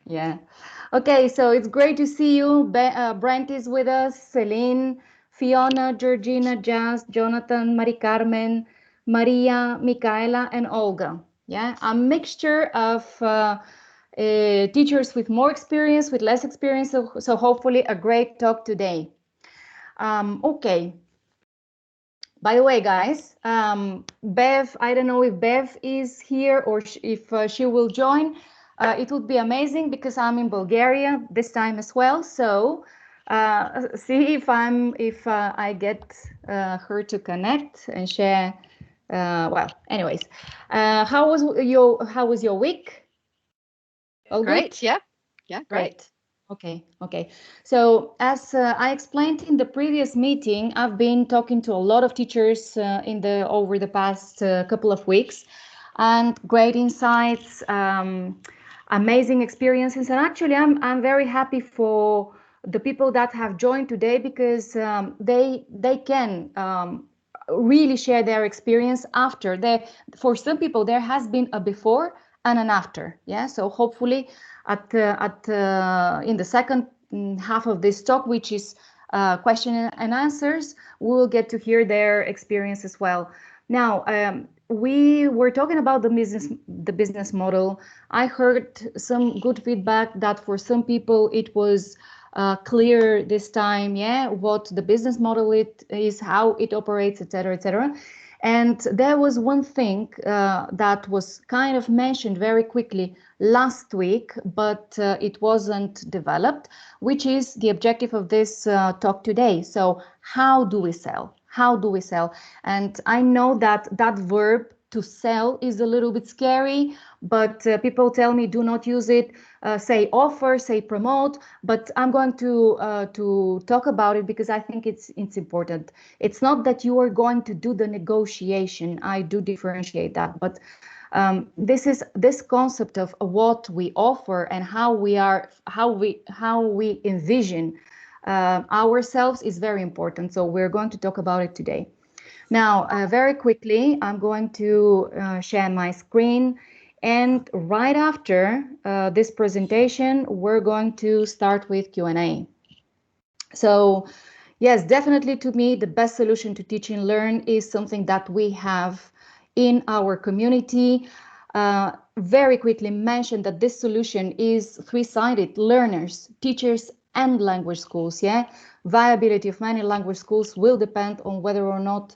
Yeah. Okay, so it's great to see you. Brent is with us, Celine, Fiona, Georgina, Jazz, Jonathan, Mari Carmen, Maria, Micaela, and Olga. Yeah, a mixture of teachers with more experience, with less experience. So hopefully a great talk today. Okay. By the way, guys, Bev, I don't know if Bev is here or if she will join. It would be amazing because I'm in Bulgaria this time as well. So see if I get her to connect and share. Well, anyways, how was your week? All good? Great. Yeah. Yeah. Great. Great. Okay, okay. So as I explained in the previous meeting, I've been talking to a lot of teachers in the over the past couple of weeks, and great insights, amazing experiences. And actually, I'm very happy for the people that have joined today because they can really share their experience after. For some people, there has been a before and an after. Yeah, so hopefully in the second half of this talk, which is question and answers, we will get to hear their experience as well. Now, we were talking about the business model. I heard some good feedback that for some people it was clear this time, yeah, what the business model it is, how it operates, etc., etc. And there was one thing that was kind of mentioned very quickly last week, but it wasn't developed, which is the objective of this talk today. So, how do we sell? How do we sell? And I know that that verb to sell is a little bit scary, but people tell me do not use it. Say offer, say promote. But I'm going to talk about it because I think it's important. It's not that you are going to do the negotiation. I do differentiate that, but this concept of what we offer and how we envision ourselves is very important. So we're going to talk about it today. Now, very quickly, I'm going to share my screen. And right after this presentation, we're going to start with Q&A. So, yes, definitely to me, the best solution to teach and learn is something that we have in our community. Very quickly mention that this solution is three-sided: learners, teachers, and language schools. Yeah, viability of many language schools will depend on whether or not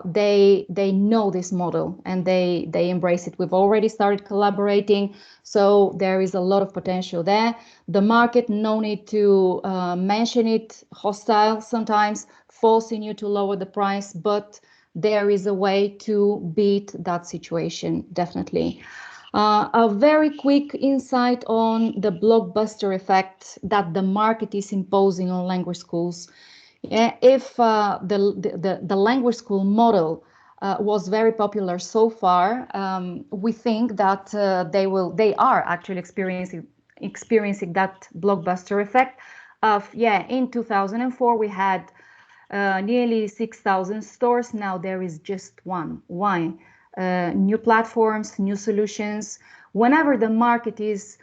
they know this model and they embrace it. We've already started collaborating, so there is a lot of potential there. The market, no need to mention it, hostile sometimes, forcing you to lower the price, but there is a way to beat that situation, definitely. A very quick insight on the blockbuster effect that the market is imposing on language schools. Yeah, if the language school model was very popular so far, we think that they are actually experiencing that blockbuster effect of, yeah, in 2004 we had nearly 6,000 stores. Now there is just one. Why? New platforms, new solutions. Whenever the market is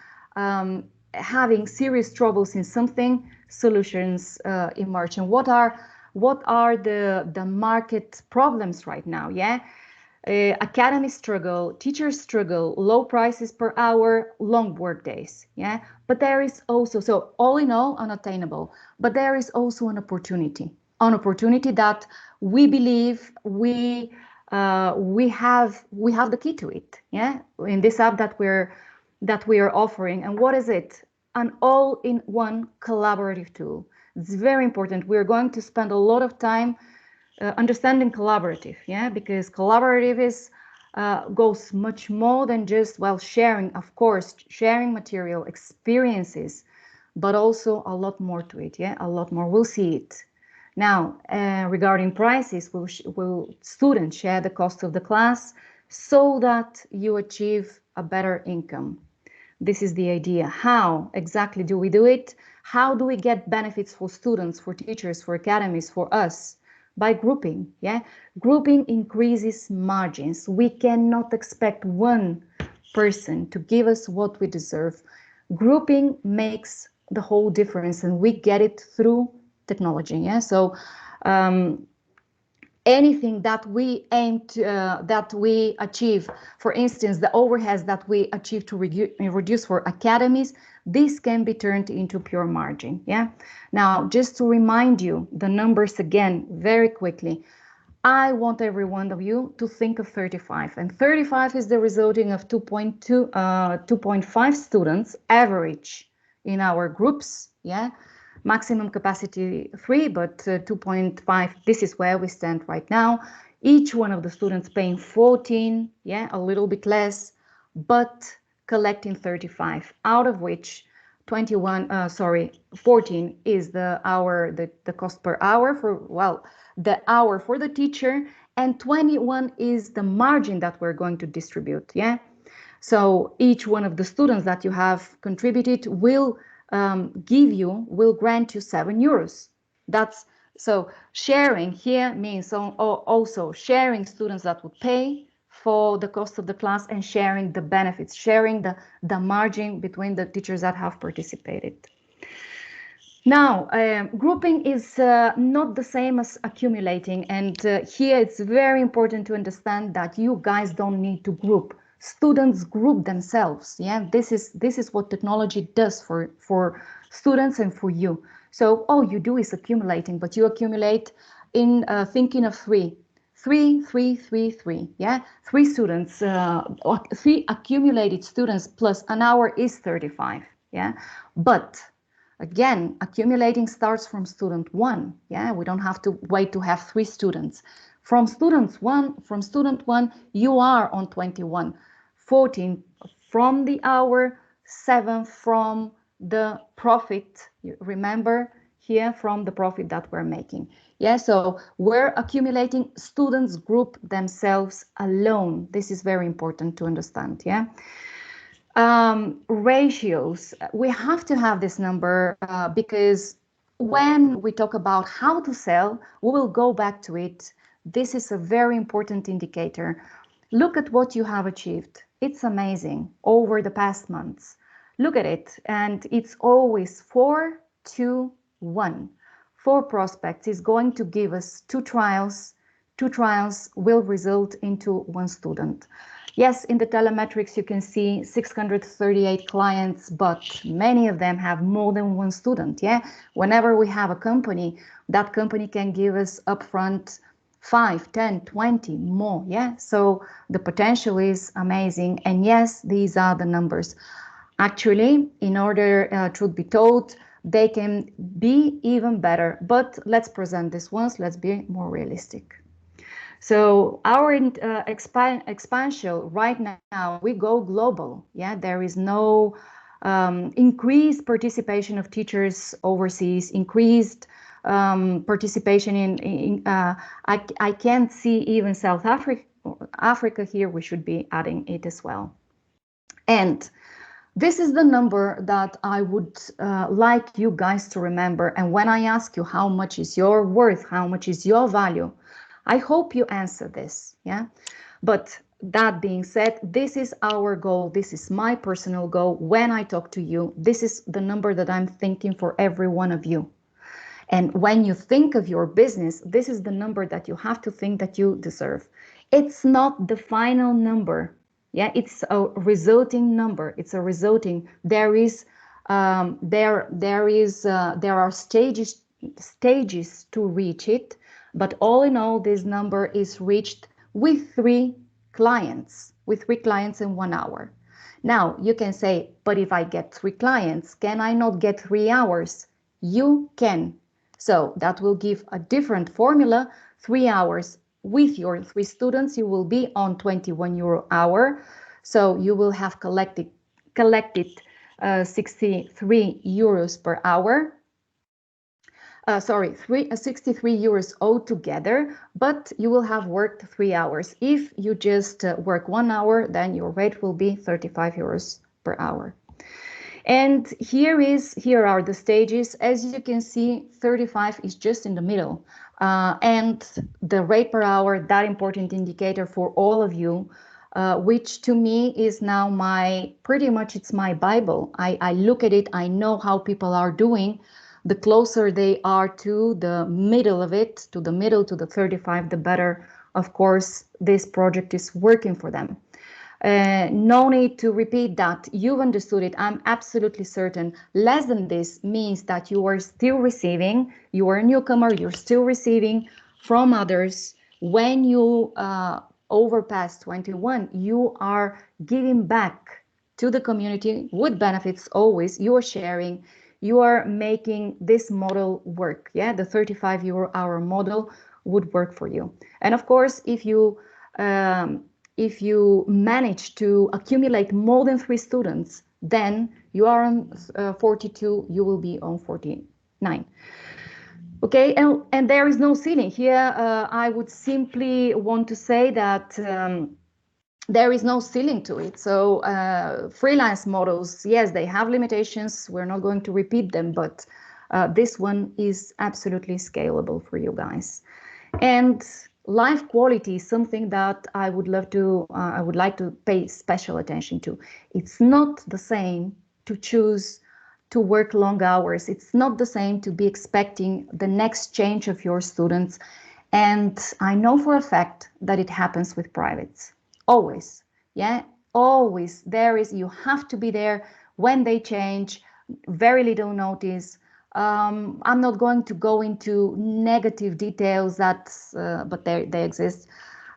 having serious troubles in something, solutions emerge. And what are the market problems right now? Yeah, academy struggle, teachers struggle, low prices per hour, long work days. Yeah, but there is also, so all in all, unattainable. But there is also an opportunity that we believe we have the key to it. Yeah, in this app that we are offering. And what is it? An all-in-one collaborative tool. It's very important. We're going to spend a lot of time understanding collaborative, yeah, because collaborative is goes much more than just, well, sharing, of course, sharing material, experiences, but also a lot more to it. Yeah, a lot more. We'll see it. Now, regarding prices, will students share the cost of the class so that you achieve a better income? This is the idea. How exactly do we do it? How do we get benefits for students, for teachers, for academies, for us? By grouping. Yeah, grouping increases margins. We cannot expect one person to give us what we deserve. Grouping makes the whole difference, and we get it through technology. Yeah, so anything that we aim to, that we achieve, for instance, the overheads that we achieve to reduce for academies, this can be turned into pure margin. Yeah. Now, just to remind you the numbers again very quickly, I want every one of you to think of 35, and 35 is the resulting of 2.5 students average in our groups. Yeah, maximum capacity 3, but 2.5, this is where we stand right now. Each one of the students paying 14, yeah, a little bit less, but collecting 35, out of which 14 is the cost per hour for, well, the hour for the teacher, and 21 is the margin that we're going to distribute. Yeah. So each one of the students that you have contributed will grant you €7. That's so sharing here means also sharing students that would pay for the cost of the class and sharing the benefits, sharing the margin between the teachers that have participated. Now, grouping is not the same as accumulating, and here it's very important to understand that you guys don't need to group. Students group themselves. Yeah, this is what technology does for students and for you. So all you do is accumulating, but you accumulate in thinking of three. Yeah, 3 students, 3 accumulated students plus an hour is 35. Yeah, but again, accumulating starts from student 1. Yeah, we don't have to wait to have 3 students. From student 1, you are on 21. 14 from the hour, 7 from the profit. You remember here, from the profit that we're making. Yeah, so we're accumulating, students group themselves alone. This is very important to understand. Yeah. Ratios, we have to have this number because when we talk about how to sell, we will go back to it. This is a very important indicator. Look at what you have achieved. It's amazing over the past months. Look at it, and it's always 4, 2, 1. 4 prospects is going to give us 2 trials. 2 trials will result into 1 student. Yes, in the telemetrics, you can see 638 clients, but many of them have more than 1 student. Yeah, whenever we have a company, that company can give us upfront 5, 10, 20 more. Yeah, so the potential is amazing. And yes, these are the numbers. Actually, in order, truth be told, they can be even better. But let's present this once. Let's be more realistic. So our expansion right now, we go global. Yeah, there is no increased participation of teachers overseas, increased participation I can't see even South Africa here. We should be adding it as well. And this is the number that I would like you guys to remember. And when I ask you how much is your worth, how much is your value, I hope you answer this. Yeah. But that being said, this is our goal. This is my personal goal. When I talk to you, this is the number that I'm thinking for every one of you. And when you think of your business, this is the number that you have to think that you deserve. It's not the final number. Yeah, it's a resulting number. It's a resulting. There are stages to reach it, but all in all, this number is reached with 3 clients, in 1 hour. Now you can say, but if I get 3 clients, can I not get 3 hours? You can. So that will give a different formula. 3 hours with your 3 students, you will be on €21 hour. So you will have collected 63 euros per hour. 63 euros altogether, but you will have worked 3 hours. If you just work 1 hour, then your rate will be 35 euros per hour. And here are the stages. As you can see, 35 is just in the middle. And the rate per hour, that important indicator for all of you, which to me is now pretty much it's my Bible. I look at it, I know how people are doing. The closer they are to the middle of it, to the 35, the better, of course, this project is working for them. No need to repeat that. You've understood it. I'm absolutely certain. Less than this means that you are still receiving, you are a newcomer, you're still receiving from others. When you overpass 21, you are giving back to the community with benefits always. You are sharing, you are making this model work. Yeah, the 35 euro hour model would work for you. And of course, if you manage to accumulate more than 3 students, then you are on 42, you will be on 49. Okay, and there is no ceiling. Here, I would simply want to say that there is no ceiling to it. So freelance models, yes, they have limitations. We're not going to repeat them, but this one is absolutely scalable for you guys. And life quality is something that I would like to pay special attention to. It's not the same to choose to work long hours. It's not the same to be expecting the next change of your students. And I know for a fact that it happens with privates. Always. Yeah, always. You have to be there when they change, very little notice. I'm not going to go into negative details but they exist,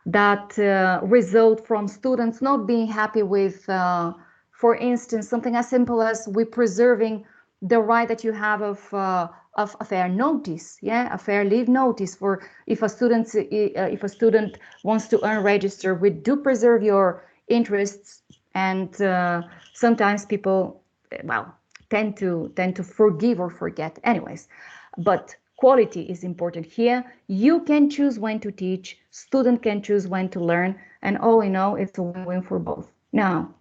that result from students not being happy with, for instance, something as simple as we preserving the right that you have of a fair notice, a fair leave notice for if a student wants to unregister. We do preserve your interests, and sometimes people, well, tend to forgive or forget. Anyways, but quality is important here. You can choose when to teach, student can choose when to learn, and all in all, it's a win-win for both. Now,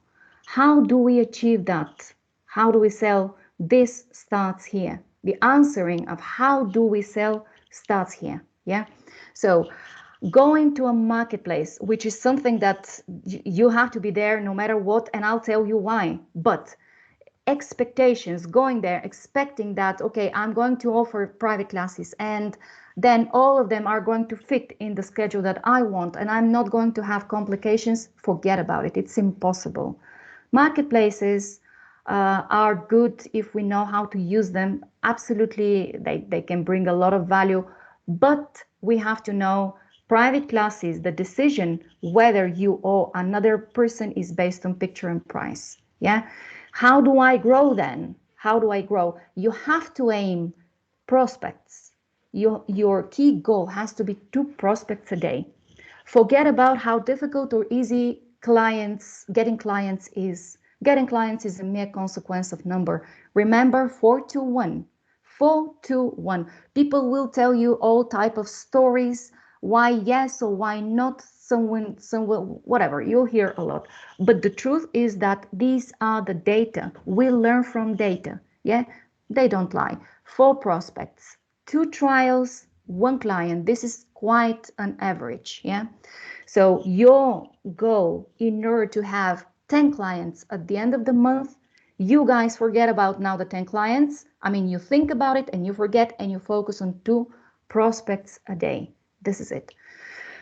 how do we achieve that? How do we sell? This starts here. The answering of how do we sell starts here. Yeah. So going to a marketplace, which is something that you have to be there no matter what, and I'll tell you why. But expectations, going there expecting that, okay, I'm going to offer private classes and then all of them are going to fit in the schedule that I want and I'm not going to have complications, forget about it. It's impossible. Marketplaces are good if we know how to use them. Absolutely, they can bring a lot of value, but we have to know private classes, the decision whether you or another person is based on picture and price. Yeah. How do I grow then? How do I grow? You have to aim prospects. Your key goal has to be 2 prospects a day. Forget about how difficult or easy getting clients is. Getting clients is a mere consequence of number. Remember 4 to 1. 4 to 1. People will tell you all type of stories, why yes or why not, someone, whatever, you'll hear a lot. But the truth is that these are the data. We learn from data. Yeah, they don't lie. 4 prospects, 2 trials, 1 client. This is quite an average. Yeah. So your goal, in order to have 10 clients at the end of the month, you guys forget about now the 10 clients. I mean, you think about it and you forget and you focus on 2 prospects a day. This is it.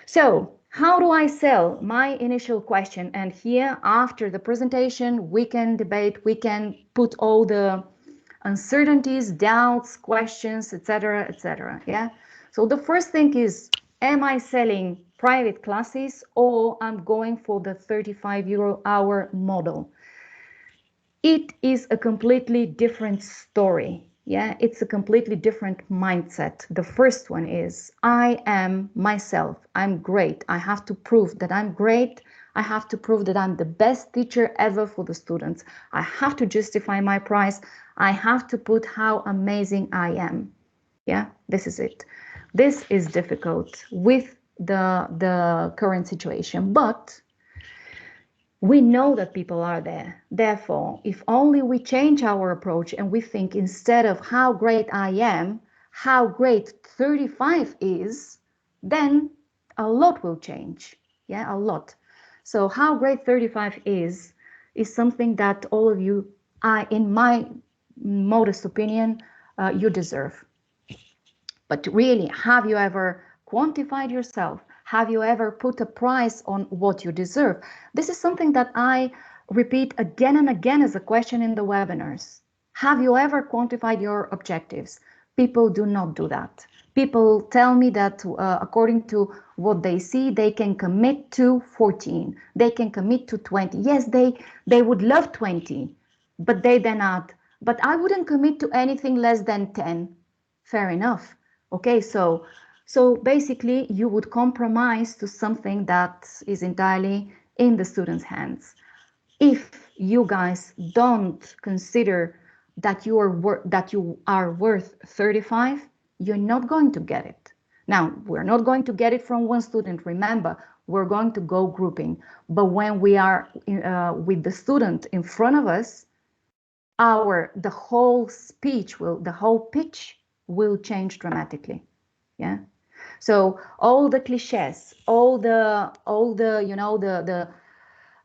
So how do I sell? My initial question, and here after the presentation, we can debate, we can put all the uncertainties, doubts, questions, etc., etc. Yeah. So the first thing is, am I selling private classes or I'm going for the 35 euro hour model? It is a completely different story. Yeah, it's a completely different mindset. The first one is, I am myself. I'm great. I have to prove that I'm great. I have to prove that I'm the best teacher ever for the students. I have to justify my price. I have to put how amazing I am. Yeah, this is it. This is difficult with the current situation, but we know that people are there. Therefore, if only we change our approach and we think, instead of how great I am, how great 35 is, then a lot will change. Yeah, a lot. So how great 35 is something that all of you, in my modest opinion, you deserve. But really, have you ever quantified yourself? Have you ever put a price on what you deserve? This is something that I repeat again and again as a question in the webinars. Have you ever quantified your objectives? People do not do that. People tell me that according to what they see, they can commit to 14. They can commit to 20. Yes, they would love 20, but they then add, but I wouldn't commit to anything less than 10. Fair enough. Okay, so basically you would compromise to something that is entirely in the student's hands. If you guys don't consider that you are worth 35, you're not going to get it. Now, we're not going to get it from one student. Remember, we're going to go grouping. But when we are with the student in front of us, the whole the whole pitch will change dramatically. Yeah. So all the cliches, all the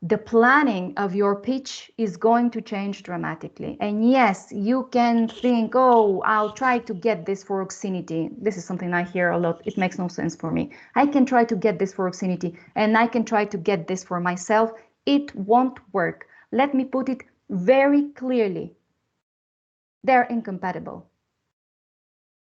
the planning of your pitch is going to change dramatically. And yes, you can think, oh, I'll try to get this for Oxinity. This is something I hear a lot. It makes no sense for me. I can try to get this for Oxinity, and I can try to get this for myself. It won't work. Let me put it very clearly. They're incompatible.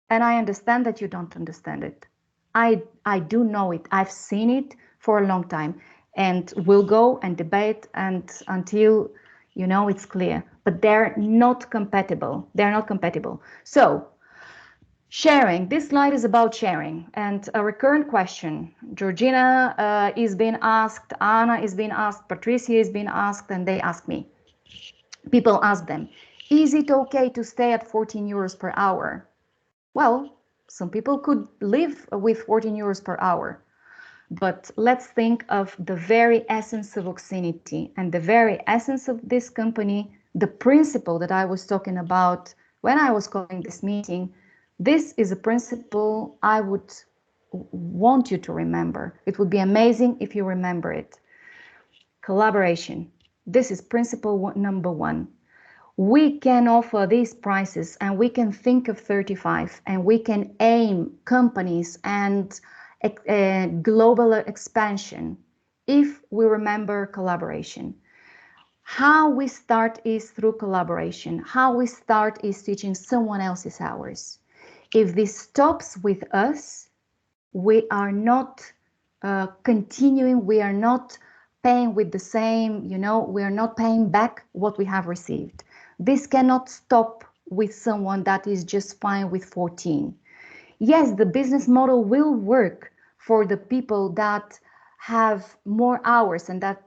And I understand that you don't understand it. I do know it. I've seen it for a long time. And we'll go and debate and until it's clear. But they're not compatible. They're not compatible. So sharing. This slide is about sharing. And a recurrent question. Georgina is being asked, Anna is being asked, Patricia is being asked, and they ask me. People ask them, is it okay to stay at 14 euros per hour? Well, some people could live with 14 euros per hour. But let's think of the very essence of Oxinity and the very essence of this company, the principle that I was talking about when I was calling this meeting. This is a principle I would want you to remember. It would be amazing if you remember it. Collaboration. This is principle number one. We can offer these prices and we can think of 35 and we can aim companies and global expansion if we remember collaboration. How we start is through collaboration. How we start is teaching someone else's hours. If this stops with us, we are not continuing, we are not paying with the same, we are not paying back what we have received. This cannot stop with someone that is just fine with 14. Yes, the business model will work for the people that have more hours and that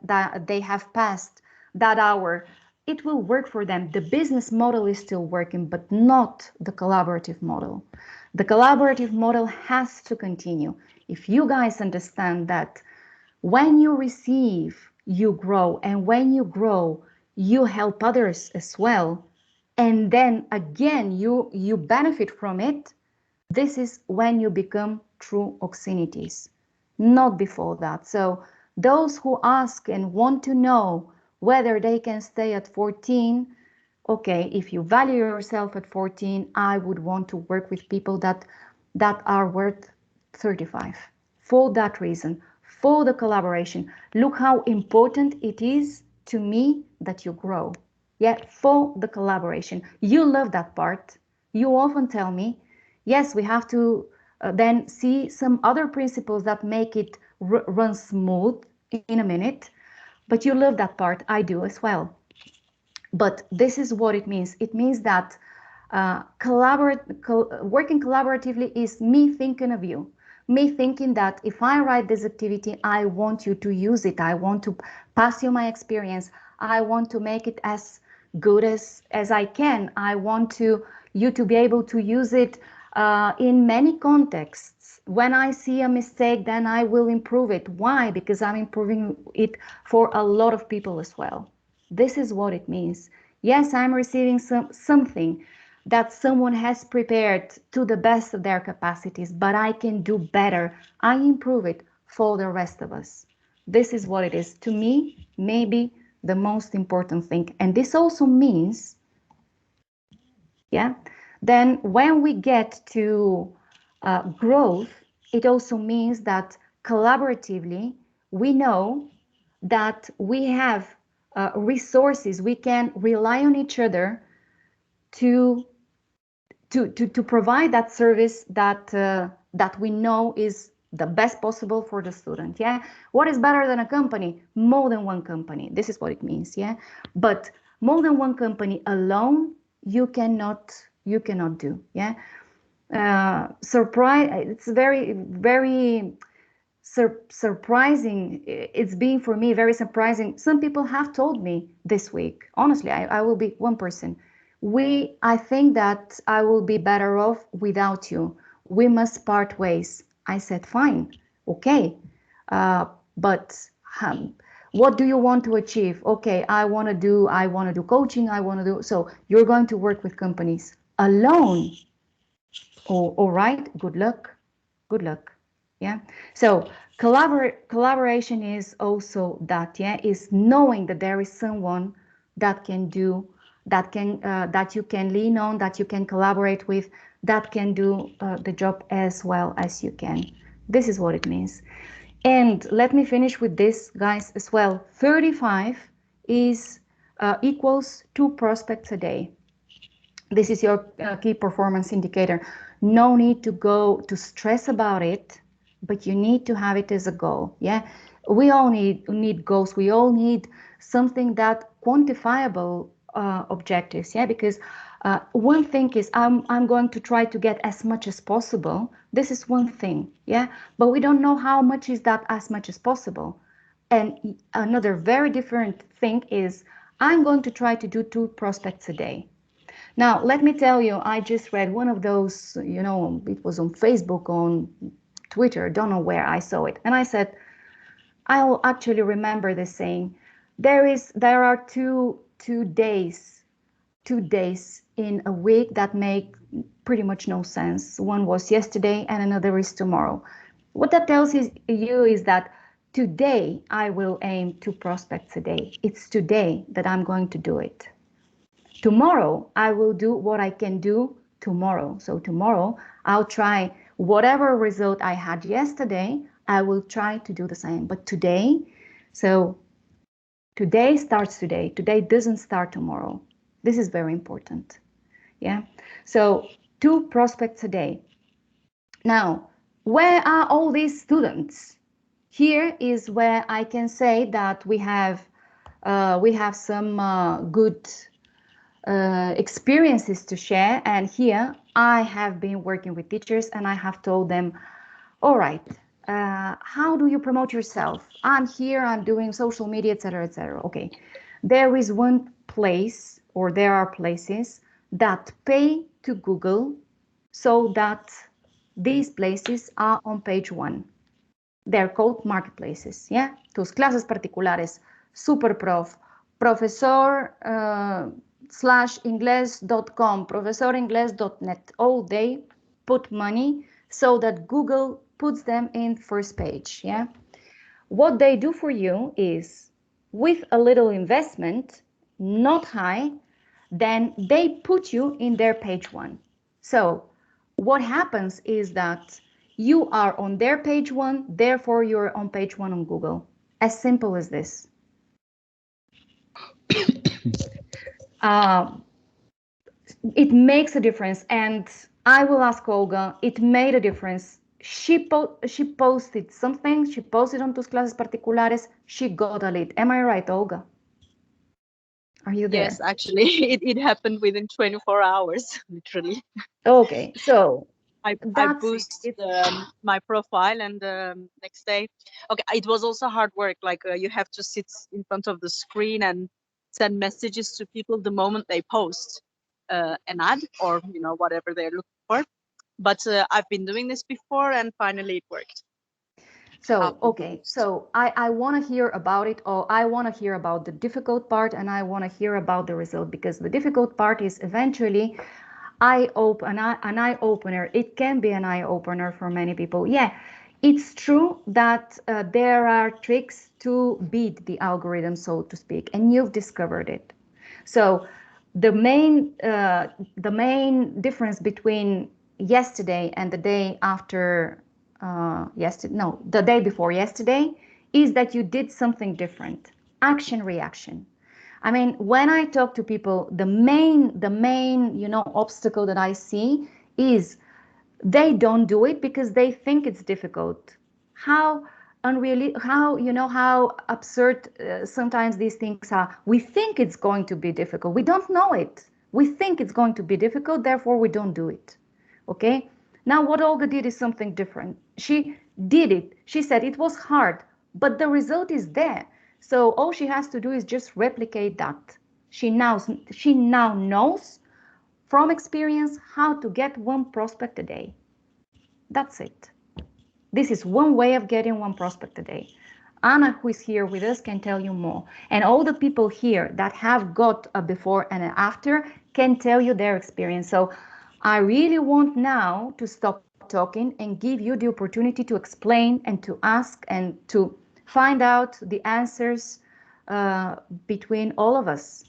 they have passed that hour. It will work for them. The business model is still working, but not the collaborative model. The collaborative model has to continue. If you guys understand that when you receive, you grow, and when you grow, you help others as well, and then again you benefit from it, this is when you become true Oxinities, not before that. So those who ask and want to know whether they can stay at 14, okay, if you value yourself at 14, I would want to work with people that are worth 35 for that reason, for the collaboration. Look how important it is to me that you grow. Yeah, for the collaboration. You love that part. You often tell me, yes, we have to then see some other principles that make it run smooth in a minute, but you love that part. I do as well. But this is what it means. It means that working collaboratively is me thinking of you. Me thinking that if I write this activity, I want you to use it. I want to pass you my experience. I want to make it as good as I can. I want you to be able to use it in many contexts. When I see a mistake, then I will improve it. Why? Because I'm improving it for a lot of people as well. This is what it means. Yes, I'm receiving something that someone has prepared to the best of their capacities, but I can do better. I improve it for the rest of us. This is what it is. To me, maybe the most important thing. And this also means, yeah, then when we get to growth, it also means that collaboratively, we know that we have resources, we can rely on each other to provide that service that we know is the best possible for the student. Yeah, what is better than a company? More than one company. This is what it means. Yeah, but more than one company alone, you cannot do. Yeah, surprise. It's very surprising. It's been for me very surprising. Some people have told me this week, honestly, I will be one person. I think that I will be better off without you. We must part ways. I said, fine, okay. But what do you want to achieve? Okay, I want to do coaching. So you're going to work with companies alone. Oh, all right, good luck. Good luck. Yeah. So collaboration is also that, yeah, is knowing that there is someone that can do, that you can lean on, that you can collaborate with, that can do the job as well as you can. This is what it means. And let me finish with this, guys, as well. 35 is equals 2 prospects a day. This is your key performance indicator. No need to go to stress about it, but you need to have it as a goal. Yeah, we all need goals. We all need something that quantifiable objectives. Yeah, because one thing is I'm going to try to get as much as possible. This is one thing. Yeah, but we don't know how much is that as much as possible. And another very different thing is I'm going to try to do 2 prospects a day. Now, let me tell you, I just read one of those, it was on Facebook, on Twitter, don't know where I saw it. And I said, I'll actually remember this saying. There are two days in a week that make pretty much no sense. One was yesterday and another is tomorrow. What that tells you is that today I will aim 2 prospects a day. It's today that I'm going to do it. Tomorrow, I will do what I can do tomorrow. So tomorrow, I'll try whatever result I had yesterday, I will try to do the same. But today, so today starts today. Today doesn't start tomorrow. This is very important. Yeah. So 2 prospects a day. Now, where are all these students? Here is where I can say that we have some good experiences to share. And here I have been working with teachers and I have told them, all right, how do you promote yourself? I'm here, I'm doing social media, etc., etc. Okay, there is one place, or there are places that pay to Google so that these places are on page 1. They're called marketplaces, yeah? Tus clases particulares, Superprof, profesor /ingles.com, profesoringles.net. All they put money so that Google puts them in first page, yeah? What they do for you is, with a little investment, not high, then they put you in their page 1. So what happens is that you are on their page 1, therefore you're on page 1 on Google. As simple as this. It makes a difference, and I will ask Olga, it made a difference. She posted something, she posted on Tus Clases Particulares, she got a lead. Am I right, Olga? Are you there? Yes, actually, it happened within 24 hours, literally. Okay, so I that's boost it. my profile, and next day, okay, it was also hard work. Like you have to sit in front of the screen and send messages to people the moment they post an ad, or whatever they're looking for. But I've been doing this before, and finally it worked. So, okay, so I want to hear about it, or I want to hear about the difficult part, and I want to hear about the result, because the difficult part is eventually an eye opener. It can be an eye opener for many people. Yeah, It's true that there are tricks to beat the algorithm, so to speak, and you've discovered it. So the main difference between yesterday and the day after yesterday, no, the day before yesterday, is that you did something different. Action reaction. I mean, when I talk to people, the main, obstacle that I see is they don't do it because they think it's difficult. How how absurd sometimes these things are. We think it's going to be difficult. We don't know it. We think it's going to be difficult, therefore we don't do it. Okay? Now what Olga did is something different. She did it. She said it was hard, but the result is there. So all she has to do is just replicate that. She now knows from experience how to get one prospect a day. That's it. This is one way of getting one prospect a day. Anna, who is here with us, can tell you more. And all the people here that have got a before and an after can tell you their experience. So I really want now to stop talking and give you the opportunity to explain and to ask and to find out the answers between all of us.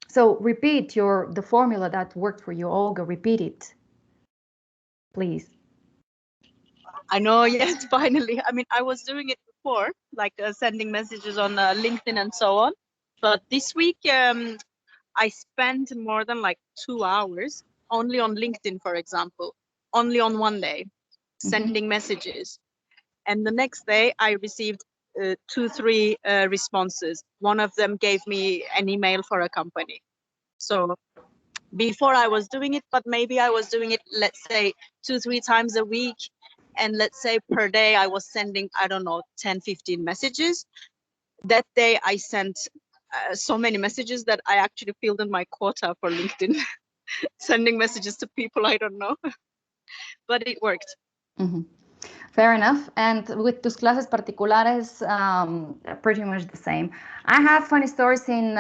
So repeat the formula that worked for you, Olga. Repeat it, please. I know, yes, finally. I mean, I was doing it before, like sending messages on LinkedIn and so on. But this week, I spent more than like 2 hours only on LinkedIn, for example, only on one day, sending messages. And the next day, I received 2, 3 responses. One of them gave me an email for a company. So before I was doing it, but maybe I was doing it, let's say 2, 3 times a week. And let's say per day I was sending, I don't know, 10, 15 messages. That day I sent so many messages that I actually filled in my quota for LinkedIn, sending messages to people I don't know, but it worked. Mm-hmm. Fair enough. And with tus clases particulares, pretty much the same. I have funny stories in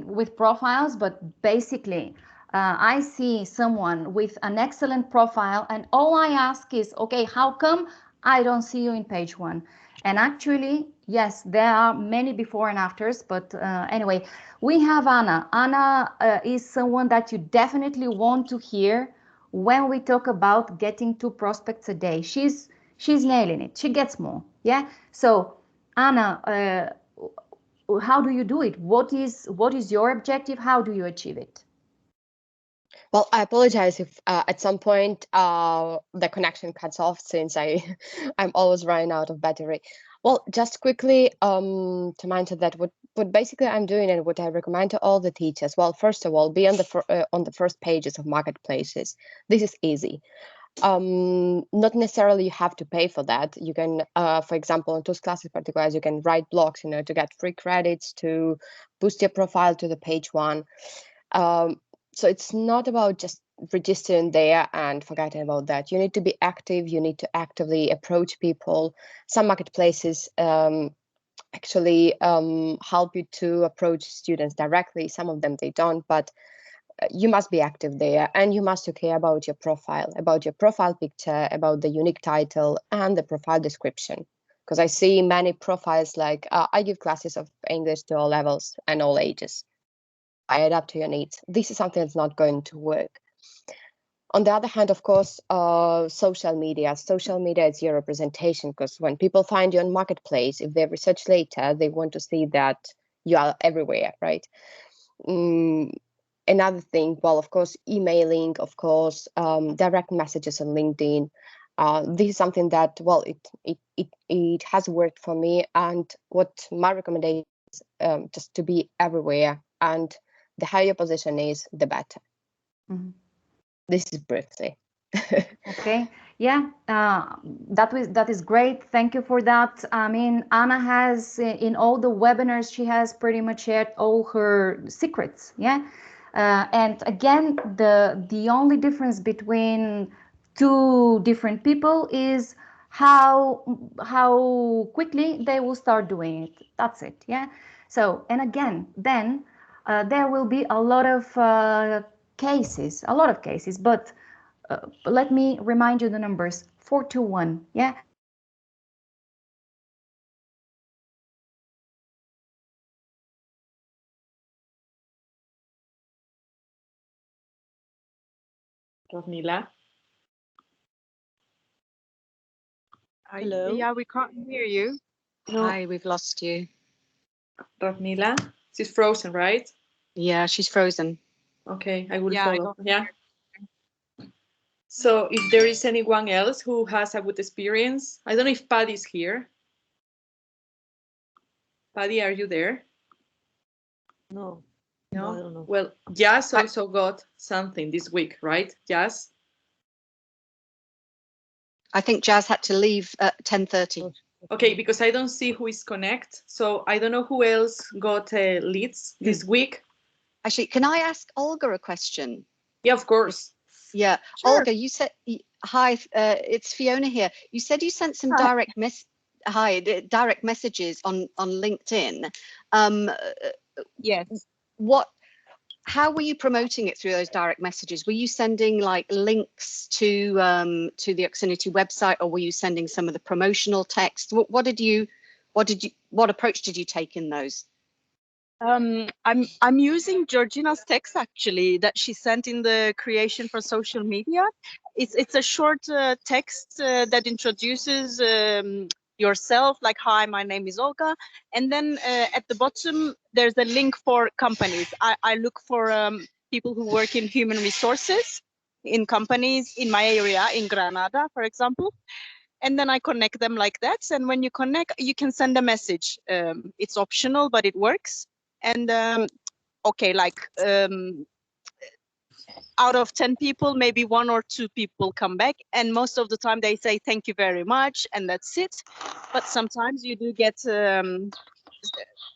with profiles, but basically, I see someone with an excellent profile, and all I ask is, okay, how come I don't see you in page one? And actually, yes, there are many before and afters, but anyway, we have Anna. Anna is someone that you definitely want to hear when we talk about getting 2 prospects a day. She's nailing it. She gets more. Yeah. So Anna, how do you do it? What is your objective? How do you achieve it? Well, I apologize if at some point the connection cuts off since I'm always running out of battery. Well, just quickly to mention that what basically I'm doing and what I recommend to all the teachers. Well, first of all, be on the first pages of marketplaces. This is easy. Not necessarily you have to pay for that. You can, for example, in those classes particulars, you can write blogs, to get free credits to boost your profile to the page one. So it's not about just registering there and forgetting about that. You need to be active. You need to actively approach people. Some marketplaces actually help you to approach students directly. Some of them they don't, but you must be active there, and you must care about your profile picture, about the unique title and the profile description. Because I see many profiles like, I give classes of English to all levels and all ages. I adapt to your needs. This is something that's not going to work. On the other hand, of course, social media is your representation, because when people find you on Marketplace, if they research later, they want to see that you are everywhere, right? Another thing, well, of course, emailing, of course, direct messages on LinkedIn. This is something that, well, it has worked for me. And what my recommendation is, just to be everywhere. And the higher your position is, the better. Mm-hmm. This is briefly. Okay. Yeah, that is great. Thank you for that. I mean, Anna has in all the webinars, she has pretty much shared all her secrets. Yeah. And again, the only difference between two different people is how quickly they will start doing it. That's it. Yeah. So, and again, then there will be a lot of cases, but let me remind you the numbers: 421. Yeah. Radmila? Hello. Yeah, we can't hear you. No. Hi, we've lost you. Radmila? She's frozen, right? Yeah, she's frozen. Okay, I will Yeah, follow. Yeah. So if there is anyone else who has a good experience, I don't know if Paddy's here. Paddy, are you there? No. No? I don't know. Well, Jazz also got something this week, right? Jazz? I think Jazz had to leave at 10:30. Okay, because I don't see who is connect. So I don't know who else got leads this week. Actually, can I ask Olga a question? Yeah, of course. Yeah, Sure. Olga, you said, hi, it's Fiona here. You said you sent some direct messages on LinkedIn. Yes. How were you promoting it through those direct messages? Were you sending like links to the Oxinity website, or were you sending some of the promotional text? What approach did you take in those? I'm using Georgina's text actually that she sent in the creation for social media. It's a short text that introduces yourself, like, hi, my name is Olga, and then at the bottom there's a link for companies. I look for people who work in human resources in companies in my area in Granada, for example. And then I connect them like that. And when you connect, you can send a message. It's optional, but it works. And okay, like out of 10 people, maybe 1 or 2 people come back, and most of the time they say thank you very much, and that's it. But sometimes you do get an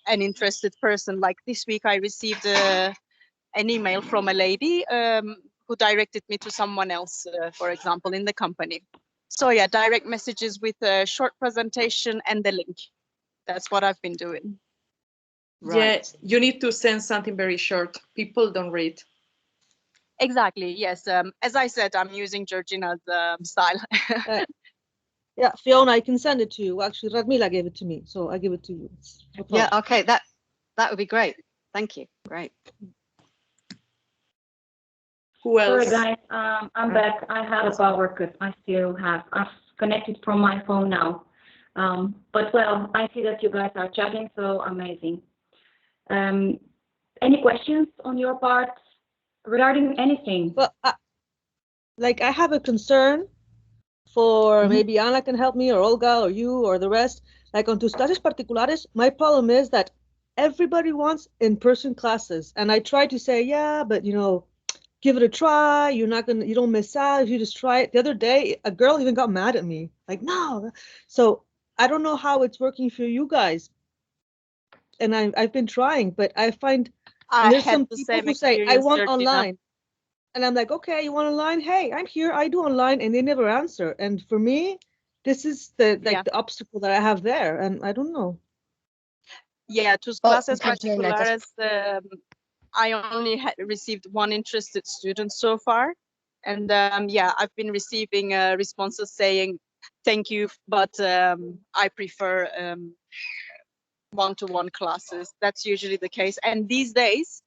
interested person. Like this week, I received an email from a lady who directed me to someone else, for example, in the company. So yeah, direct messages with a short presentation and the link. That's what I've been doing. Right. Yeah, you need to send something very short. People don't read. Exactly, yes. As I said, I'm using Georgina's style. Yeah, Fiona, I can send it to you. Actually, Radmila gave it to me, so I give it to you. No yeah, okay, that would be great. Thank you. Great. Who else? Sorry, guys. I'm back. I had a power cut. I'm connected from my phone now. But well, I see that you guys are chatting, so amazing. Any questions on your part regarding anything? Well, I have a concern for maybe Ana can help me, or Olga, or you, or the rest. Like on tus clases particulares, my problem is that everybody wants in-person classes, and I try to say, yeah, but give it a try. You don't miss out if you just try it. The other day, a girl even got mad at me. Like, no. So I don't know how it's working for you guys. And I've been trying, but I find there's some people who say, I want online. And I'm like, okay, you want online? Hey, I'm here. I do online, and they never answer. And for me, this is the obstacle that I have there, and I don't know. Yeah, tus clases particulares. I only received 1 interested student so far, and yeah, I've been receiving responses saying thank you, but I prefer one-to-one classes. That's usually the case, and these days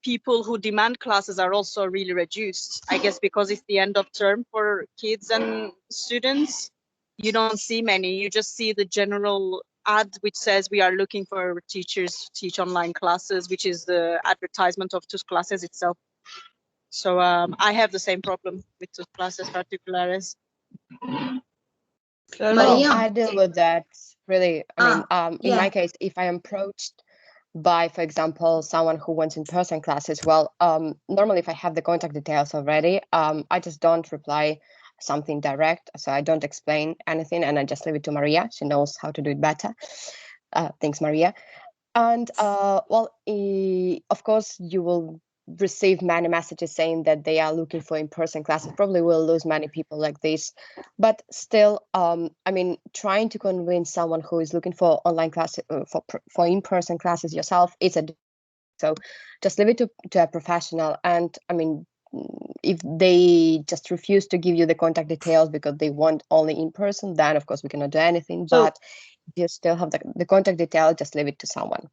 people who demand classes are also really reduced, I guess, because it's the end of term for kids and students. You don't see many. You just see the general ad which says we are looking for teachers to teach online classes, which is the advertisement of tus clases itself. So I have the same problem with tus clases particulares. I deal with that really. I mean, in my case, if I am approached by, for example, someone who wants in-person classes, well, normally if I have the contact details already, I just don't reply something direct. So I don't explain anything, and I just leave it to Maria. She knows how to do it better. Thanks, Maria. And well, of course, you will receive many messages saying that they are looking for in-person classes. Probably will lose many people like this, but still, I mean, trying to convince someone who is looking for online classes for in-person classes yourself is a, so just leave it to a professional. And I mean, if they just refuse to give you the contact details because they want only in person, then of course we cannot do anything. So- but if you still have the contact detail, just leave it to someone.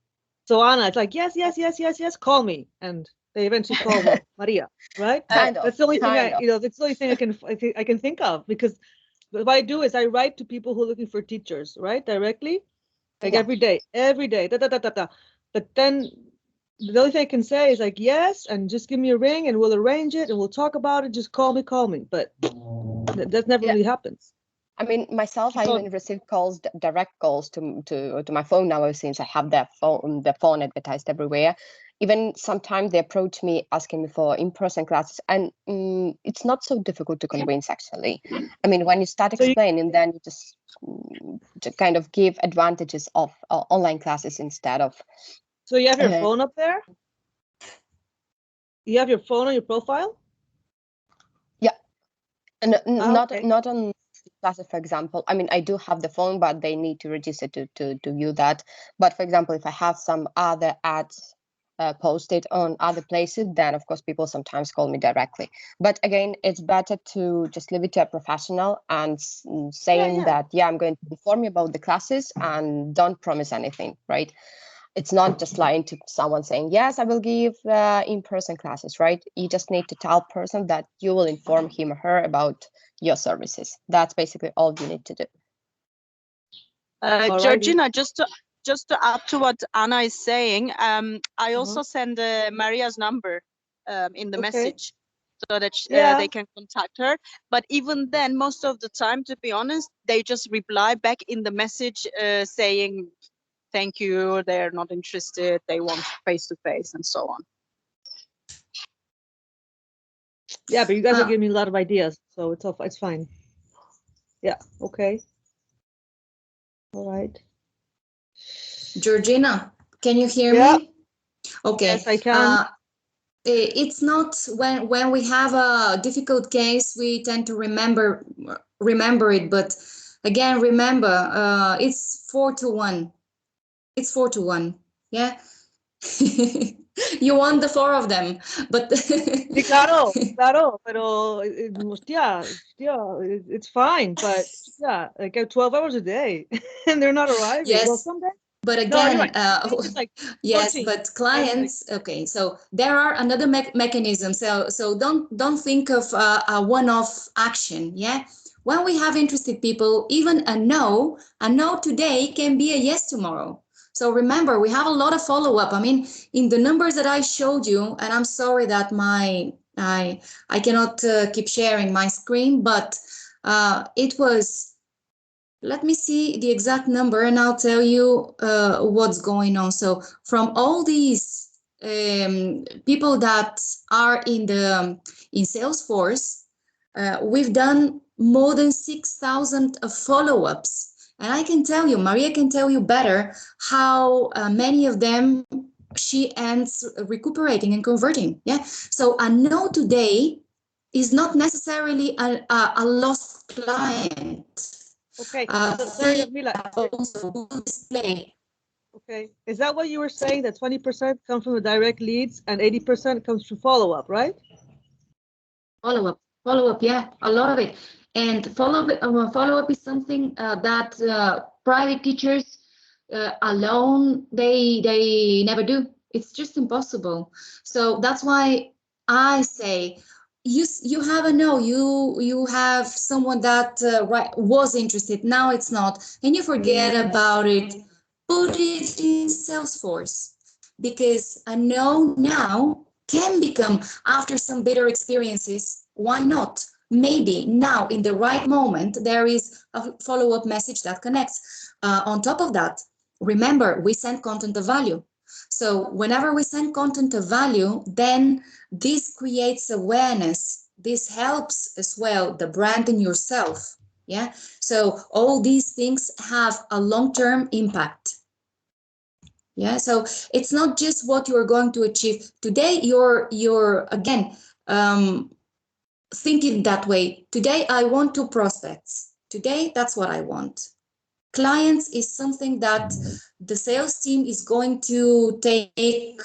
So Anna, it's like, yes, call me. And they eventually call Maria, right? Kind of. That's the only thing kind of. that's the only thing I can think of, because what I do is I write to people who are looking for teachers, right? Directly, like Yeah. every day, da. But then the only thing I can say is like, yes, and just give me a ring and we'll arrange it and we'll talk about it. Just call me. But that never Yeah. really happens. I mean, myself, I even receive calls, direct calls to my phone now, since I have the phone advertised everywhere. Even sometimes they approach me asking me for in-person classes, and it's not so difficult to convince, actually. I mean, when you start explaining, then you just to kind of give advantages of online classes instead of. So you have your phone up there? You have your phone on your profile? Yeah, and okay. not on classes, for example. I mean, I do have the phone, but they need to register to view that. But for example, if I have some other ads posted on other places, then of course people sometimes call me directly. But again, it's better to just leave it to a professional and saying that, I'm going to inform you about the classes and don't promise anything, right? It's not just lying to someone saying, yes, I will give in-person classes, right? You just need to tell person that you will inform him or her about your services. That's basically all you need to do. Georgina, just to add to what Anna is saying, I also send Maria's number in the message so that they can contact her. But even then, most of the time, to be honest, they just reply back in the message saying, thank you, they're not interested, they want face-to-face and so on. Yeah, but you guys are giving me a lot of ideas, so it's fine. Yeah, okay. All right. Georgina, can you hear me? Okay. Yes, I can. It's not when we have a difficult case, we tend to remember it. But again, remember, it's 4-1. It's 4-1. Yeah. You want the 4 of them, but Sí, claro, pero it's fine, but like 12 hours a day and they're not arriving. Yes. Well, someday. But again, it's like yes, 14. but clients. Okay, so there are another mechanism. So don't think of a one-off action. Yeah, when we have interested people, even a no today can be a yes tomorrow. So remember, we have a lot of follow-up. I mean, in the numbers that I showed you, and I'm sorry that I cannot keep sharing my screen, but it was. Let me see the exact number and I'll tell you what's going on. So from all these people that are in Salesforce, we've done more than 6,000 follow-ups. And I can tell you, Maria can tell you better how many of them she ends recuperating and converting. Yeah. So a no today is not necessarily a lost client. Okay. Sorry, Mila. Okay. Is that what you were saying? That 20% come from the direct leads and 80% comes from follow-up, right? Follow-up, yeah, a lot of it. And follow-up is something that private teachers alone, they never do. It's just impossible. So that's why I say, you have a no, you have someone that was interested, now it's not, and you forget about it. Put it in Salesforce, because a no now can become, after some bitter experiences, why not? Maybe now in the right moment, there is a follow-up message that connects. On top of that, remember, we send content of value. So whenever we send content of value, then this creates awareness. This helps as well the brand and yourself. Yeah. So all these things have a long-term impact. Yeah. So it's not just what you're going to achieve today. You're again thinking that way. Today I want 2 prospects. Today that's what I want. Clients is something that the sales team is going to take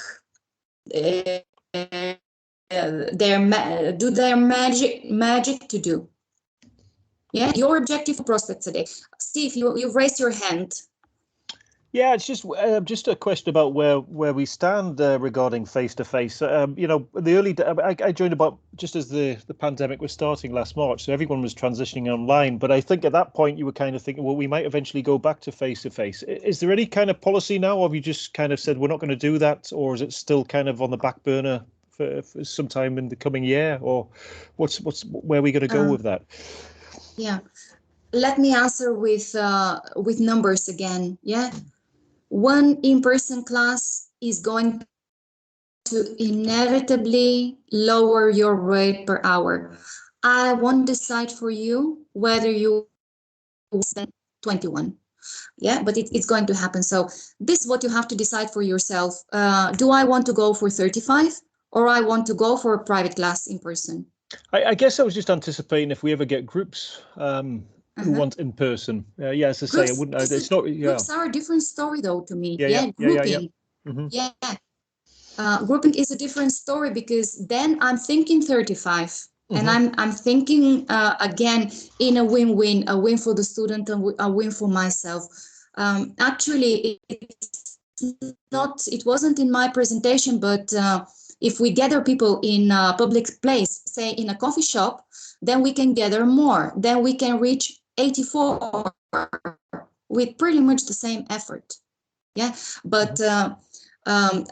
do their magic to do. Yeah, your objective for prospects today. Steve, you've raised your hand. Yeah, it's just a question about where we stand regarding face-to-face. You know, I joined about just as the pandemic was starting last March, so everyone was transitioning online. But I think at that point you were kind of thinking, well, we might eventually go back to face-to-face. Is there any kind of policy now, or have you just kind of said we're not going to do that, or is it still kind of on the back burner for sometime in the coming year, or where are we going to go with that? Yeah, let me answer with numbers again. Yeah. One in-person class is going to inevitably lower your rate per hour. I won't decide for you whether you spend 21. Yeah, but it's going to happen. So this is what you have to decide for yourself. Do I want to go for 35 or I want to go for a private class in person? I guess I was just anticipating if we ever get groups who want in person. Yeah, as I say, it wouldn't. It's not. Yeah. Groups are a different story, though, to me. Yeah, grouping. Mm-hmm. Yeah. Grouping is a different story because then I'm thinking 35, and I'm thinking again in a win-win, a win for the student and a win for myself. Actually, it wasn't in my presentation, but if we gather people in a public place, say in a coffee shop, then we can gather more. Then we can reach 84 with pretty much the same effort. Yeah, but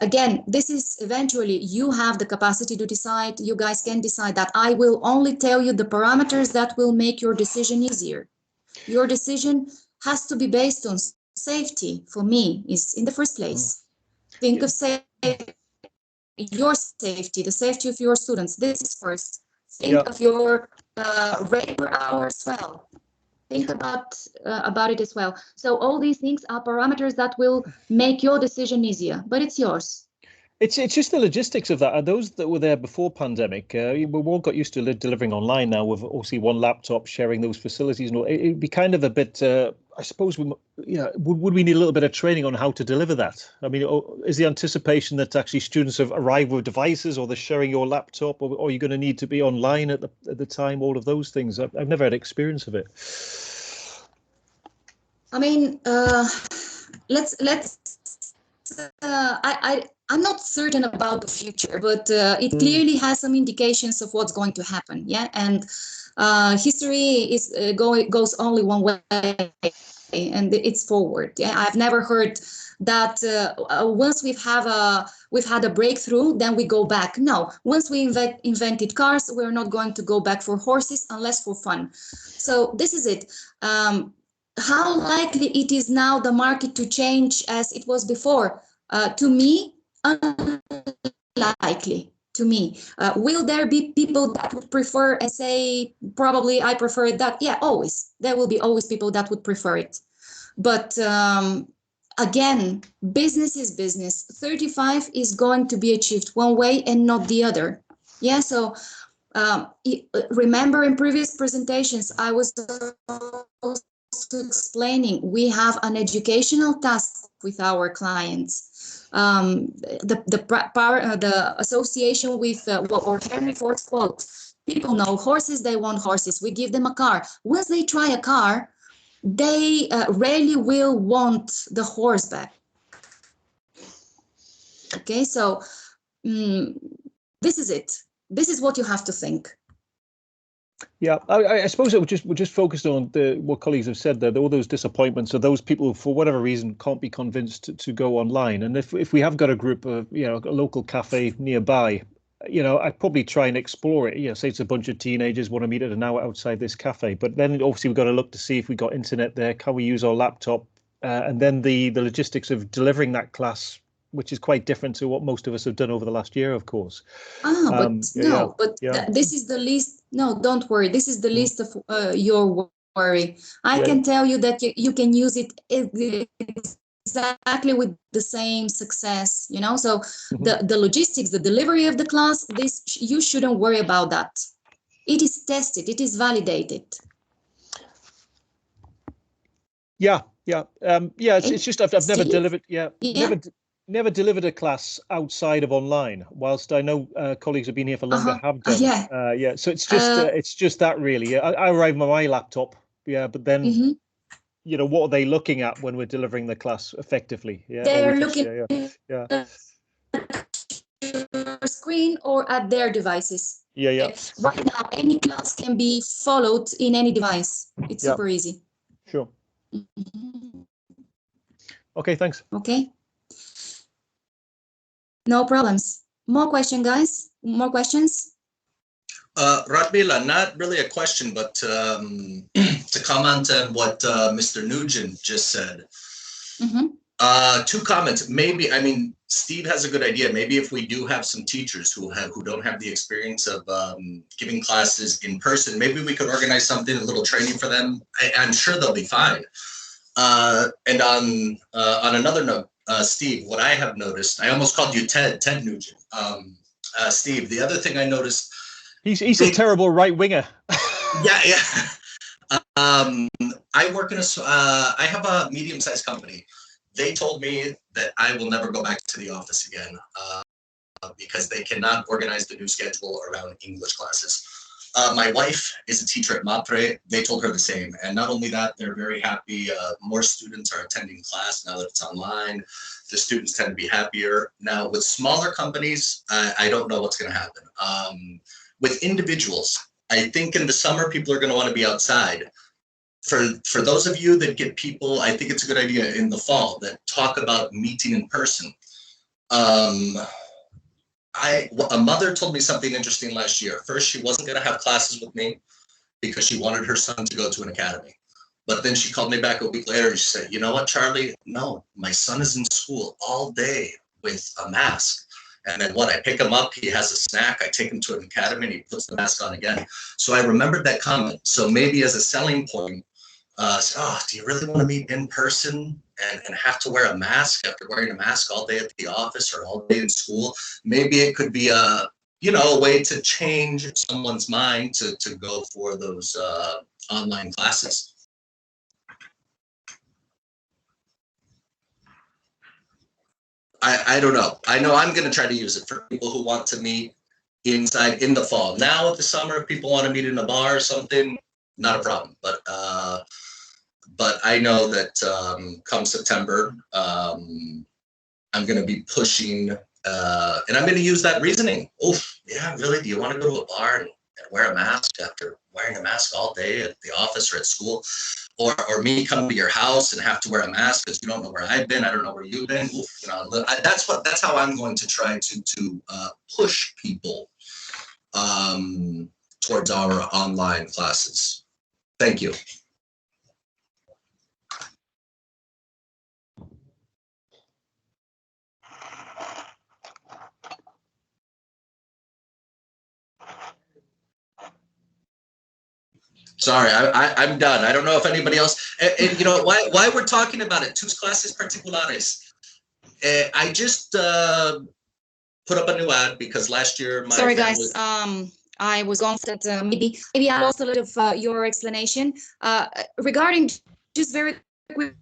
again, this is eventually you have the capacity to decide. You guys can decide that. I will only tell you the parameters that will make your decision easier. Your decision has to be based on safety. For me, is in the first place. Think of your safety, the safety of your students. This is first. Think of your rate per hour as well. Think about it as well. So all these things are parameters that will make your decision easier, but it's yours. It's just the logistics of that. Are those that were there before pandemic? We've all got used to delivering online now with obviously one laptop, sharing those facilities, and all. It'd be kind of a bit. I suppose would we need a little bit of training on how to deliver that? I mean, is the anticipation that actually students have arrived with devices, or they're sharing your laptop, or are you going to need to be online at the time? All of those things. I've never had experience of it. I mean, let's. I'm not certain about the future, but it clearly has some indications of what's going to happen. Yeah, and history is goes only one way, and it's forward. Yeah, I've never heard that once we've had a breakthrough, then we go back. No, once we invented cars, we're not going to go back for horses unless for fun. So this is it. How likely it is now the market to change as it was before? To me, unlikely. To me, will there be people that would prefer and say, probably I prefer that? Yeah, always. There will be always people that would prefer it. But again, business is business. 35 is going to be achieved one way and not the other. Yeah, so remember in previous presentations, I was also explaining we have an educational task with our clients. The association with or Henry Ford's quote, people know horses, they want horses, we give them a car. Once they try a car, they rarely will want the horse back. Okay, so this is it. This is what you have to think. Yeah, I suppose we're just focused on what colleagues have said there, all those disappointments of those people who, for whatever reason, can't be convinced to go online. And if we have got a group of, a local cafe nearby, I'd probably try and explore it. Say it's a bunch of teenagers want to meet at an hour outside this cafe, but then obviously we've got to look to see if we got internet there, can we use our laptop, and then the logistics of delivering that class, which is quite different to what most of us have done over the last year, of course. This is the least. No, don't worry. This is the least of your worry. I can tell you that you can use it exactly with the same success. So the logistics, the delivery of the class, you shouldn't worry about that. It is tested. It is validated. Yeah. It's just I've never delivered. Yeah. Yeah. never delivered a class outside of online, whilst I know colleagues have been here for longer have done. Yeah. Yeah, so it's just that really. I arrive on my laptop, yeah, but then you know, what are they looking at when we're delivering the class effectively? Yeah, They're looking at your screen or at their devices. Yeah. Right now, any class can be followed in any device. It's super easy. Sure. Okay, thanks. Okay. No problems. More questions, guys? More questions? Radmila, not really a question, but to comment on what Mr. Nugent just said. Two comments. Maybe, I mean, Steve has a good idea. Maybe if we do have some teachers who don't have the experience of giving classes in person, maybe we could organize something, a little training for them. I'm sure they'll be fine. And on another note, Steve, what I have noticed, I almost called you Ted Nugent. Steve, the other thing I noticed, he's a terrible right winger. Yeah. I work in I have a medium-sized company. They told me that I will never go back to the office again because they cannot organize the new schedule around English classes. My wife is a teacher at Mapre. They told her the same. And not only that, they're very happy. More students are attending class now that it's online. The students tend to be happier. Now, with smaller companies, I don't know what's going to happen. With individuals, I think in the summer, people are going to want to be outside. For those of you that get people, I think it's a good idea in the fall that talk about meeting in person. A mother told me something interesting last year. First, she wasn't going to have classes with me because she wanted her son to go to an academy. But then she called me back a week later and she said, you know what, Charlie? No, my son is in school all day with a mask. And then when I pick him up, he has a snack. I take him to an academy and he puts the mask on again. So I remembered that comment. So maybe as a selling point, do you really want to meet in person and have to wear a mask after wearing a mask all day at the office or all day in school? Maybe it could be a way to change someone's mind to go for those online classes. I don't know. I know I'm going to try to use it for people who want to meet inside in the fall. Now with the summer, if people want to meet in a bar or something, not a problem. But I know that come September, I'm going to be pushing, and I'm going to use that reasoning. Oh, yeah, really? Do you want to go to a bar and wear a mask after wearing a mask all day at the office or at school? Or me come to your house and have to wear a mask because you don't know where I've been. I don't know where you've been. That's how I'm going to try to push people towards our online classes. Thank you. Sorry, I'm done. I don't know if anybody else, and you know, why we're talking about it, tus clases particulares. I just put up a new ad because last year my Sorry, family... guys. I was gone that maybe I lost a little of your explanation regarding just very quick.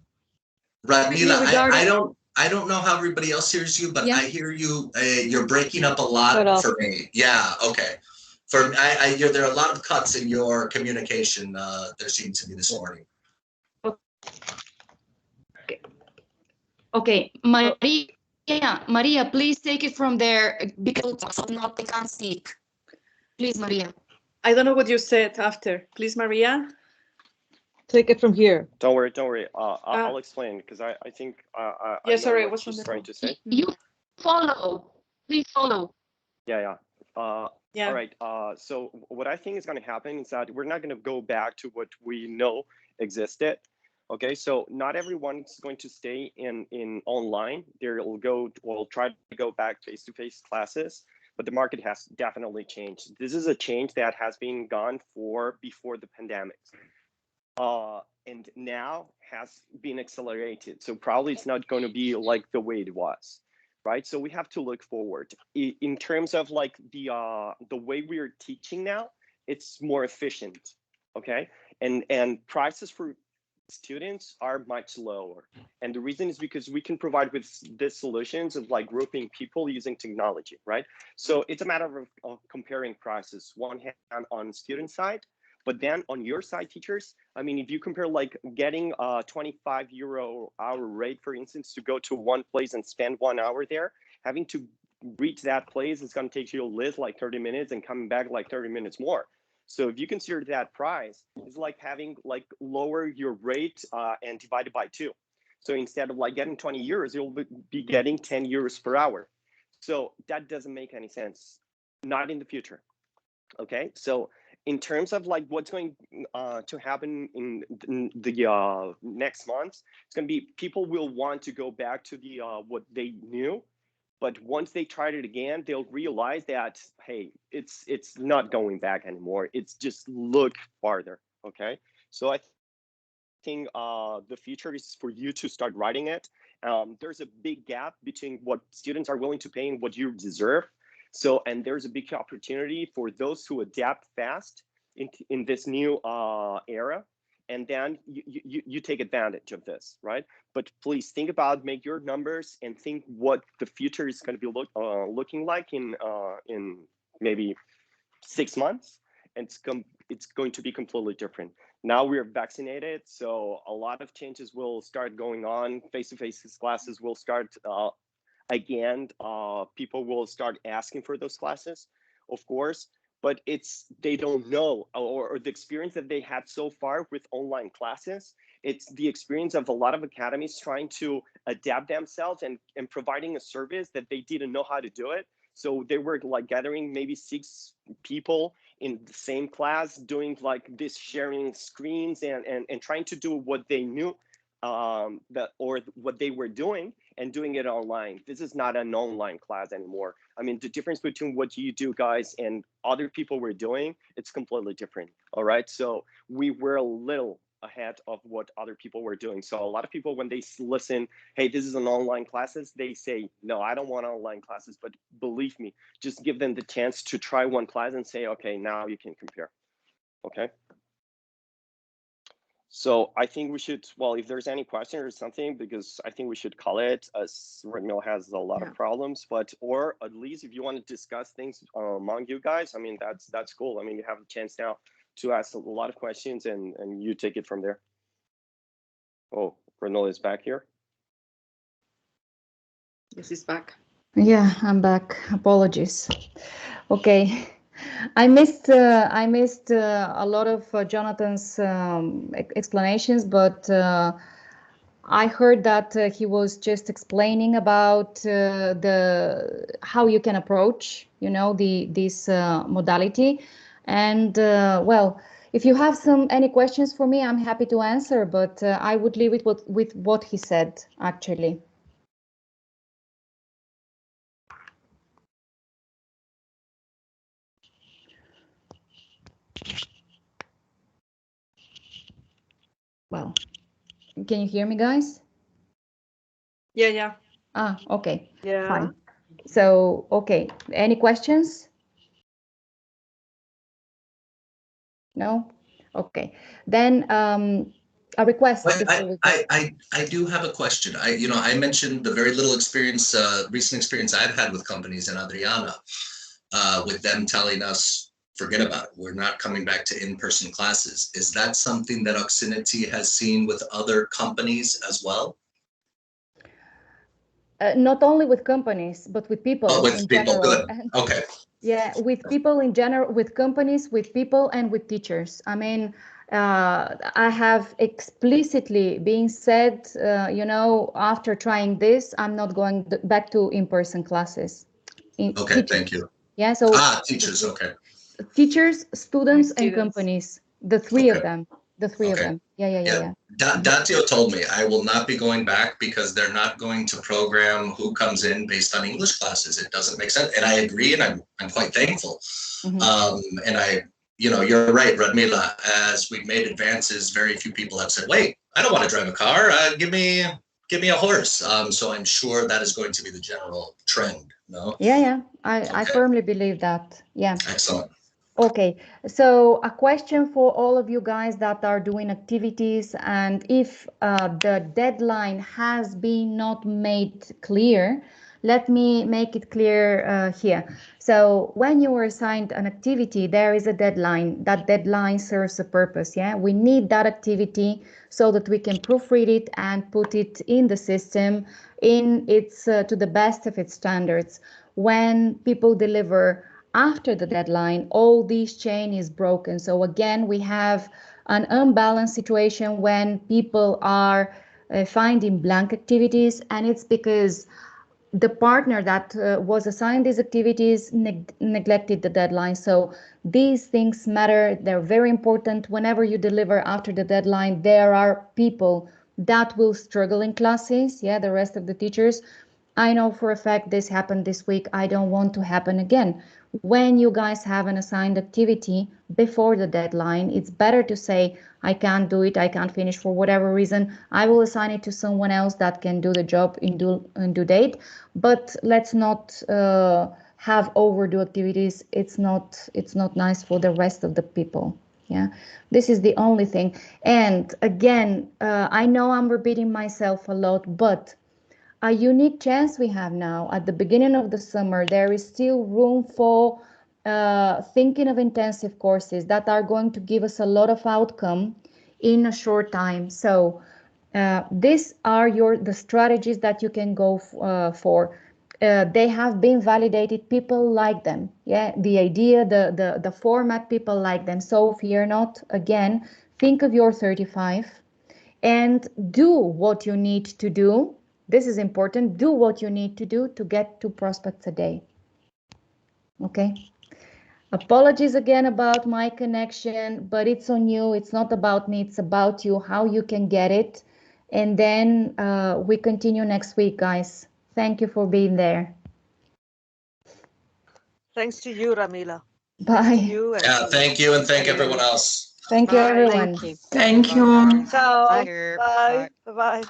Radmila, I don't know how everybody else hears you, but I hear you. You're breaking up a lot for me. Yeah. Okay. For me, I hear there are a lot of cuts in your communication. There seemed to be this morning. Okay, Maria, please take it from there because not I can't speak. Please, Maria. I don't know what you said after. Please, Maria. Take it from here. Don't worry. I'll explain because I think yeah, sorry, what she's trying to say. You follow. Please follow. Yeah. All right. So what I think is going to happen is that we're not going to go back to what we know existed. Okay, so not everyone is going to stay in online. Will try to go back face-to-face classes, but the market has definitely changed. This is a change that has been gone before the pandemic, and now has been accelerated. So probably it's not going to be like the way it was, right? So we have to look forward in terms of like the way we are teaching now. It's more efficient, okay, and prices for students are much lower. And the reason is because we can provide with these solutions of like grouping people using technology, right? So it's a matter of comparing prices, one hand on student side, but then on your side, teachers, I mean, if you compare like getting a 25 euro hour rate, for instance, to go to one place and spend 1 hour there, having to reach that place is going to take you a list like 30 minutes and coming back like 30 minutes more. So if you consider that price, it's like having like lower your rate and divided by 2. So instead of like getting 20 euros, you'll be getting 10 euros per hour. So that doesn't make any sense, not in the future. Okay, so in terms of like what's going to happen in the next months, it's going to be people will want to go back to the what they knew. But once they tried it again, they'll realize that, hey, it's not going back anymore. It's just look farther, okay? So I think the future is for you to start writing it. There's a big gap between what students are willing to pay and what you deserve. So, and there's a big opportunity for those who adapt fast in this new era. And then you take advantage of this, right? But please think about, make your numbers and think what the future is going to be looking like in maybe 6 months. And it's going to be completely different. Now we're vaccinated, so a lot of changes will start going on. Face-to-face classes will start again. People will start asking for those classes, of course. But they don't know, or the experience that they had so far with online classes, it's the experience of a lot of academies trying to adapt themselves and providing a service that they didn't know how to do it. So they were like gathering maybe 6 people in the same class, doing like this sharing screens and trying to do what they knew or what they were doing and doing it online. This is not an online class anymore. I mean, the difference between what you do, guys, and other people were doing, it's completely different. All right. So we were a little ahead of what other people were doing. So a lot of people, when they listen, hey, this is an online classes, they say, no, I don't want online classes. But believe me, just give them the chance to try one class and say, okay, now you can compare. Okay. So I think we should, well, if there's any question or something, because I think we should call it, as Redmill has a lot of problems, but, or at least if you want to discuss things among you guys, I mean, that's cool. I mean, you have a chance now to ask a lot of questions and you take it from there. Oh, Redmill is back here. Yes, he's back. Yeah, I'm back. Apologies. Okay. I missed a lot of Jonathan's explanations, but I heard that he was just explaining about how you can approach, this modality. And well, if you have any questions for me, I'm happy to answer, but I would leave it with what he said, actually. Well, can you hear me, guys? Yeah. Okay. Yeah. Fine. So, okay. Any questions? No? Okay. Then a request. I do have a question. I mentioned the very little experience, recent experience I've had with companies and Adriana, with them telling us, forget about it. We're not coming back to in-person classes. Is that something that Oxinity has seen with other companies as well? Not only with companies, but with people. Oh, with in people, general. good. Okay. Yeah, with people in general, with companies, with people, and with teachers. I mean, I have explicitly been said, after trying this, I'm not going back to in-person classes. Okay, teachers. thank you. Yeah, so teachers, okay. Teachers, students, and companies. The three of them. The three of them. Yeah. Datio told me I will not be going back because they're not going to program who comes in based on English classes. It doesn't make sense. And I agree, and I'm quite thankful. And you're right, Radmila, as we've made advances, very few people have said, wait, I don't want to drive a car. Give me a horse. So I'm sure that is going to be the general trend. No? Yeah. I firmly believe that. Yeah. Excellent. Okay, so a question for all of you guys that are doing activities, and if the deadline has been not made clear, let me make it clear here. So when you are assigned an activity, there is a deadline. That deadline serves a purpose, yeah? We need that activity so that we can proofread it and put it in the system in its to the best of its standards. When people deliver after the deadline, all this chain is broken. So again, we have an unbalanced situation when people are finding blank activities, and it's because the partner that was assigned these activities neglected the deadline. So these things matter. They're very important. Whenever you deliver after the deadline, there are people that will struggle in classes. Yeah, the rest of the teachers. I know for a fact this happened this week. I don't want to happen again. When you guys have an assigned activity before the deadline, it's better to say, I can't do it, I can't finish for whatever reason. I will assign it to someone else that can do the job in due date. But let's not have overdue activities. It's not nice for the rest of the people. Yeah, this is the only thing. And again, I know I'm repeating myself a lot, but a unique chance we have now at the beginning of the summer. There is still room for thinking of intensive courses that are going to give us a lot of outcome in a short time. So these are the strategies that you can go for. They have been validated. People like them. Yeah, the idea, the format, people like them. So fear not. Again, think of your 35 and do what you need to do. This is important. Do what you need to do to get 2 prospects a day. Okay. Apologies again about my connection, but it's on you. It's not about me. It's about you, how you can get it. And then we continue next week, guys. Thank you for being there. Thanks to you, Ramila. Bye. Thanks to you. And Yeah, thank you, and thank everyone else. Thank you, Bye. everyone. Thank you. Ciao. Bye. Bye. Bye.